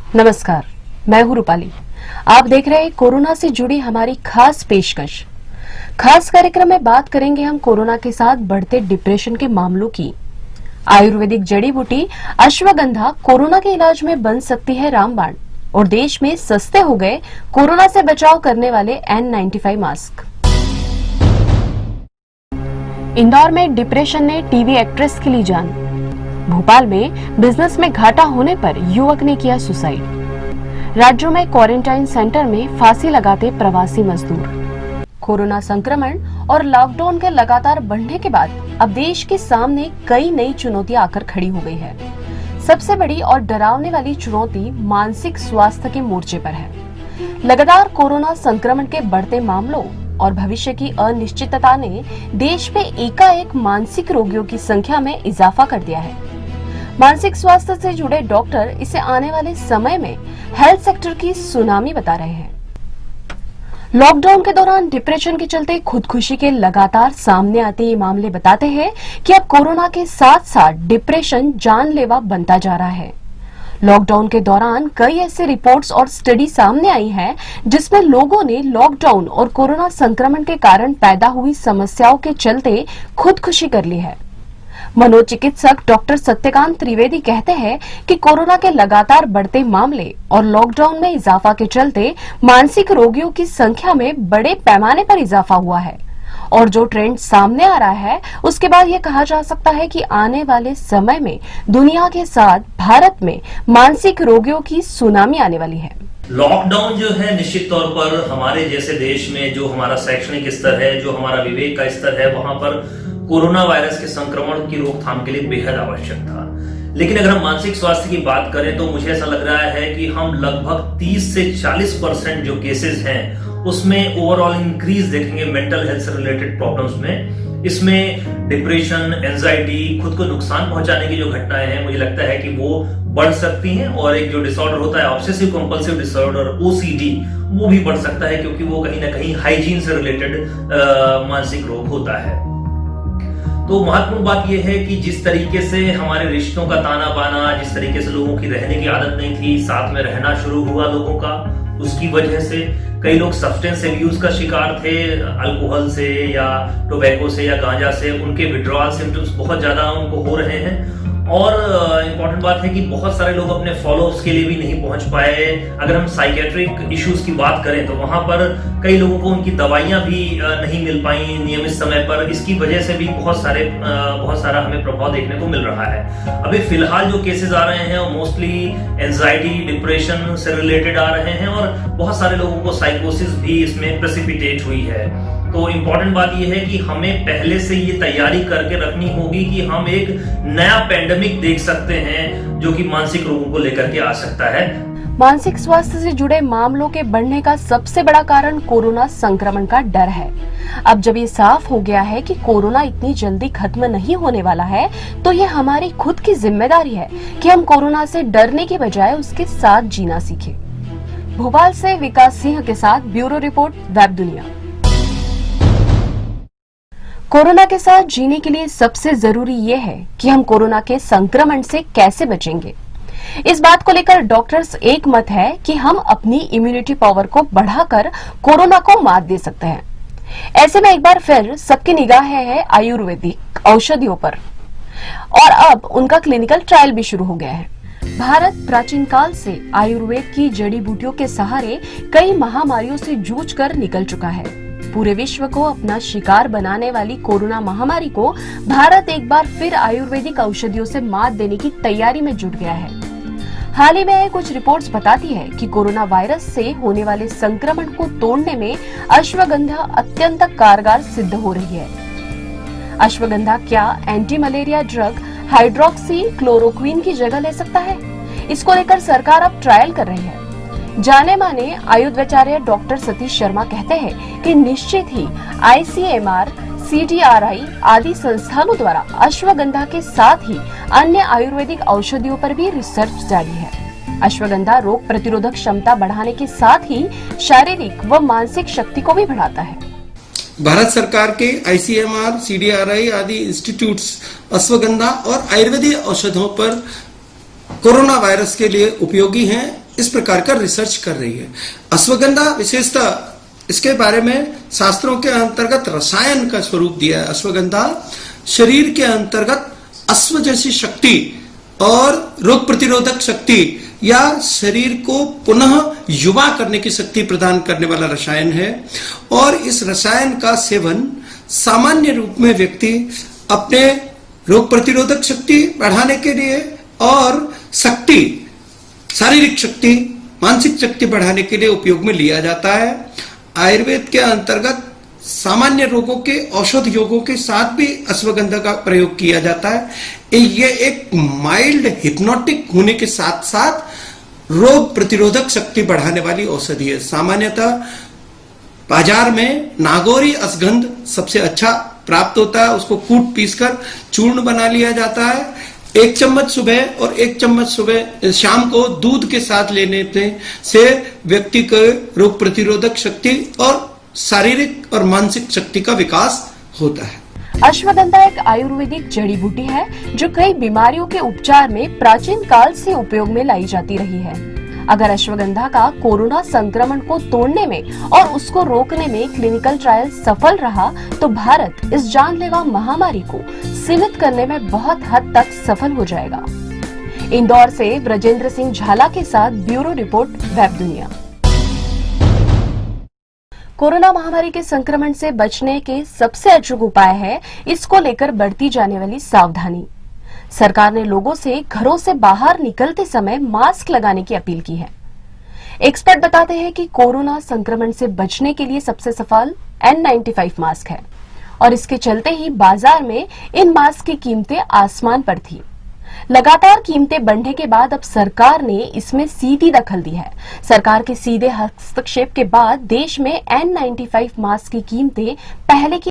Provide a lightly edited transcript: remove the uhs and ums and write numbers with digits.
नमस्कार, मैं हूं रूपाली। आप देख रहे हैं कोरोना से जुड़ी हमारी खास पेशकश। खास कार्यक्रम में बात करेंगे हम कोरोना के साथ बढ़ते डिप्रेशन के मामलों की। आयुर्वेदिक जड़ी बूटी अश्वगंधा कोरोना के इलाज में बन सकती है रामबाण, और देश में सस्ते हो गए कोरोना से बचाव करने वाले N95 मास्क। इंदौर में डिप्रेशन ने टीवी एक्ट्रेस की ली जान। भोपाल में बिजनेस में घाटा होने पर युवक ने किया सुसाइड। राज्यों में क्वारंटाइन सेंटर में फांसी लगाते प्रवासी मजदूर। कोरोना संक्रमण और लॉकडाउन के लगातार बढ़ने के बाद अब देश के सामने कई नई चुनौतियां आकर खड़ी हो गई है। सबसे बड़ी और डरावने वाली चुनौती मानसिक स्वास्थ्य के मोर्चे पर है। लगातार कोरोना संक्रमण के बढ़ते मामलों और भविष्य की अनिश्चितता ने देश में एकाएक मानसिक रोगियों की संख्या में इजाफा कर दिया है। मानसिक स्वास्थ्य से जुड़े डॉक्टर इसे आने वाले समय में हेल्थ सेक्टर की सुनामी बता रहे हैं। लॉकडाउन के दौरान डिप्रेशन के चलते खुदकुशी के लगातार सामने आते ये मामले बताते हैं कि अब कोरोना के साथ साथ डिप्रेशन जानलेवा बनता जा रहा है। लॉकडाउन के दौरान कई ऐसे रिपोर्ट्स और स्टडी सामने आई हैं जिसमें लोगों ने लॉकडाउन और कोरोना संक्रमण के कारण पैदा हुई समस्याओं के चलते खुदकुशी कर ली है। मनोचिकित्सक डॉक्टर सत्यकांत त्रिवेदी कहते हैं कि कोरोना के लगातार बढ़ते मामले और लॉकडाउन में इजाफा के चलते मानसिक रोगियों की संख्या में बड़े पैमाने पर इजाफा हुआ है, और जो ट्रेंड सामने आ रहा है उसके बाद ये कहा जा सकता है कि आने वाले समय में दुनिया के साथ भारत में मानसिक रोगियों की सुनामी आने वाली है। लॉकडाउन जो है निश्चित तौर पर हमारे जैसे देश में जो हमारा शैक्षणिक स्तर है, जो हमारा विवेक का स्तर है, वहां पर कोरोना वायरस के संक्रमण की रोकथाम के लिए बेहद आवश्यक था। लेकिन अगर हम मानसिक स्वास्थ्य की बात करें तो मुझे ऐसा लग रहा है कि हम लगभग 30 से 40% जो केसेस हैं उसमें ओवरऑल इंक्रीज देखेंगे मेंटल हेल्थ से रिलेटेड प्रॉब्लम्स में। इसमें डिप्रेशन, एंजाइटी, खुद को नुकसान पहुंचाने की जो घटनाएं हैं मुझे लगता है कि वो बढ़ सकती हैं, और एक जो डिसऑर्डर होता है ऑब्सेसिव कंपल्सिव डिसऑर्डर OCD, वो भी बढ़ सकता है क्योंकि वो कहीं ना कहीं हाइजीन से रिलेटेड मानसिक रोग होता है। तो महत्वपूर्ण बात यह है कि जिस तरीके से हमारे रिश्तों का ताना बाना, जिस तरीके से लोगों की रहने की आदत नहीं थी, साथ में रहना शुरू हुआ लोगों का, उसकी वजह से कई लोग सब्सटेंस एब्यूज का शिकार थे, अल्कोहल से या टोबैको से या गांजा से। उनके विड्रॉल सिम्टम्स बहुत ज्यादा उनको हो रहे हैं, और इम्पॉर्टेंट बात है कि बहुत सारे लोग अपने फॉलोअप्स के लिए भी नहीं पहुंच पाए। अगर हम साइकेट्रिक इश्यूज की बात करें तो वहां पर कई लोगों को उनकी दवाइयां भी नहीं मिल पाई नियमित समय पर। इसकी वजह से भी बहुत सारा हमें प्रभाव देखने को मिल रहा है। अभी फिलहाल जो केसेस आ रहे हैं वो मोस्टली एंजाइटी, डिप्रेशन से रिलेटेड आ रहे हैं, और बहुत सारे लोगों को साइकोसिस भी इसमें प्रेसिपिटेट हुई है। तो इम्पोर्टेंट बात यह है कि हमें पहले से ये तैयारी करके रखनी होगी कि हम एक नया पेंडेमिक देख सकते हैं जो कि मानसिक रोगों को लेकर के आ सकता है। मानसिक स्वास्थ्य से जुड़े मामलों के बढ़ने का सबसे बड़ा कारण कोरोना संक्रमण का डर है। अब जब ये साफ हो गया है कि कोरोना इतनी जल्दी खत्म नहीं होने वाला है, तो ये हमारी खुद की जिम्मेदारी है कि हम कोरोना से डरने के बजाय उसके साथ जीना सीखें। भोपाल से विकास सिंह के साथ ब्यूरो रिपोर्ट, वेब दुनिया। कोरोना के साथ जीने के लिए सबसे जरूरी ये है कि हम कोरोना के संक्रमण से कैसे बचेंगे। इस बात को लेकर डॉक्टर्स एक मत है कि हम अपनी इम्यूनिटी पावर को बढ़ाकर कोरोना को मात दे सकते हैं। ऐसे में एक बार फिर सबकी निगाह है आयुर्वेदिक औषधियों पर, और अब उनका क्लिनिकल ट्रायल भी शुरू हो गया है। भारत प्राचीन काल से आयुर्वेद की जड़ी बूटियों के सहारे कई महामारियों से जूझ कर निकल चुका है। पूरे विश्व को अपना शिकार बनाने वाली कोरोना महामारी को भारत एक बार फिर आयुर्वेदिक औषधियों से मात देने की तैयारी में जुट गया है। हाल ही में कुछ रिपोर्ट्स बताती है कि कोरोना वायरस से होने वाले संक्रमण को तोड़ने में अश्वगंधा अत्यंत कारगर सिद्ध हो रही है। अश्वगंधा क्या anti malaria drug hydroxy chloroquine की जगह ले सकता है? इसको लेकर सरकार अब ट्रायल कर रही है। जाने माने आयुर्वेदाचार्य डॉक्टर सतीश शर्मा कहते हैं कि निश्चित ही ICMR, CDRI आदि संस्थानों द्वारा अश्वगंधा के साथ ही अन्य आयुर्वेदिक औषधियों पर भी रिसर्च जारी है। अश्वगंधा रोग प्रतिरोधक क्षमता बढ़ाने के साथ ही शारीरिक व मानसिक शक्ति को भी बढ़ाता है। भारत सरकार के ICMR, CDRI आदि इंस्टीट्यूट्स अश्वगंधा और आयुर्वेदिक औषधों पर कोरोना वायरस के लिए उपयोगी हैं इस प्रकार का रिसर्च कर रही है। अश्वगंधा विशेषतः इसके बारे में शास्त्रों के अंतर्गत रसायन का स्वरूप दिया है। अश्वगंधा शरीर के अंतर्गत अश्व जैसी शक्ति और रोग प्रतिरोधक शक्ति या शरीर को पुनः युवा करने की शक्ति प्रदान करने वाला रसायन है। और इस रसायन का सेवन सामान्य रूप में व्यक्ति अपने रोग प्रतिरोधक शक्ति बढ़ाने के लिए और शक्ति, शारीरिक शक्ति, मानसिक शक्ति बढ़ाने के लिए उपयोग में लिया जाता है। आयुर्वेद के अंतर्गत सामान्य रोगों के औषध योगों के साथ भी अश्वगंधा का प्रयोग किया जाता है। ये एक माइल्ड हिप्नोटिक होने के साथ साथ रोग प्रतिरोधक शक्ति बढ़ाने वाली औषधि है। सामान्यतः बाजार में नागौरी अश्वगंध सबसे अच्छा प्राप्त होता है। उसको कूट पीसकर चूर्ण बना लिया जाता है। 1 चम्मच सुबह और 1 चम्मच शाम को दूध के साथ लेने से व्यक्ति को रोग प्रतिरोधक शक्ति और शारीरिक और मानसिक शक्ति का विकास होता है। अश्वगंधा एक आयुर्वेदिक जड़ी बूटी है जो कई बीमारियों के उपचार में प्राचीन काल से उपयोग में लाई जाती रही है। अगर अश्वगंधा का कोरोना संक्रमण को तोड़ने में और उसको रोकने में क्लिनिकल ट्रायल सफल रहा तो भारत इस जानलेवा महामारी को सीमित करने में बहुत हद तक सफल हो जाएगा। इंदौर से ब्रजेंद्र सिंह झाला के साथ ब्यूरो रिपोर्ट वेब दुनिया। कोरोना महामारी के संक्रमण से बचने के सबसे अचूक उपाय है इसको लेकर बढ़ती जाने वाली सावधानी। सरकार ने लोगों से घरों से बाहर निकलते समय मास्क लगाने की अपील की है। एक्सपर्ट बताते हैं कि कोरोना संक्रमण से बचने के लिए सबसे सफल N95 मास्क है और इसके चलते ही बाजार में इन मास्क की कीमतें आसमान पर थी। लगातार कीमतें बढ़ने के बाद अब सरकार ने इसमें सीधी दखल दी है। सरकार के सीधे हस्तक्षेप के बाद देश में N95 मास्क की कीमतें पहले की